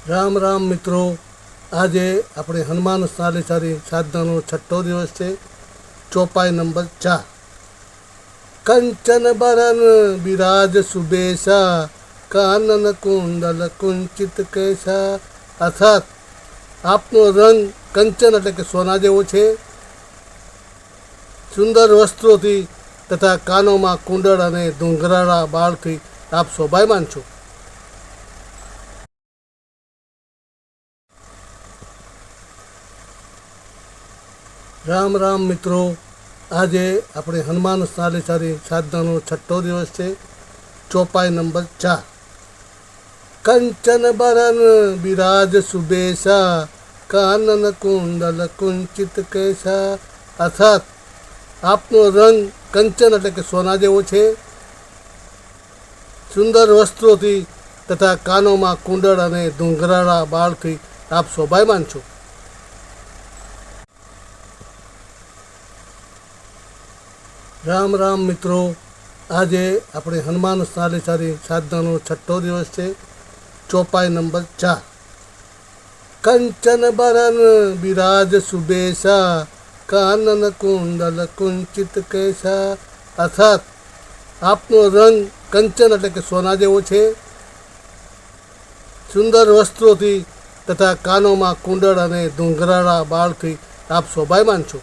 રામ રામ મિત્રો, આજે આપણે હનુમાન ચાલીસાની સાધનાનો છઠ્ઠો દિવસ છે. ચોપાઈ નંબર 4. કંચન બરન બિરાજ સુબેશા, કાનન કુંડલ કુંચિત કેશા. અર્થાત આપનો રંગ કંચન એટલે કે સોના જેવો છે. સુંદર વસ્ત્રોથી તથા કાનોમાં કુંડળ અને ધૂંઘરાળા બાળથી આપ શોભાયમાન છો. રામ રામ મિત્રો, આજે આપણે હનુમાન ચાલીસાની સાધનાનો છઠ્ઠો દિવસ છે. ચોપાઈ નંબર 4. કંચન બરન બિરાજ સુબેશા, કાનન કુંડલ કુંચિત કેશા. અર્થાત આપનો રંગ કંચન એટલે કે સોના જેવો છે. સુંદર વસ્ત્રોથી તથા કાનોમાં કુંડળ અને ધૂંઘરાળા બાળથી આપ શોભાયમાન છો. રામ રામ મિત્રો, આજે આપણે હનુમાન ચાલીસાની સાધનાનો છઠ્ઠો દિવસ છે. ચોપાઈ નંબર 4. કંચન બરન બિરાજ સુબેશા, કાનન કુંડલ કુંચિત કેશા. અર્થાત આપનો રંગ કંચન એટલે કે સોના જેવો છે. સુંદર વસ્ત્રોથી તથા કાનોમાં કુંડળ અને ધૂંઘરાળા બાળથી આપ શોભાયમાન છો.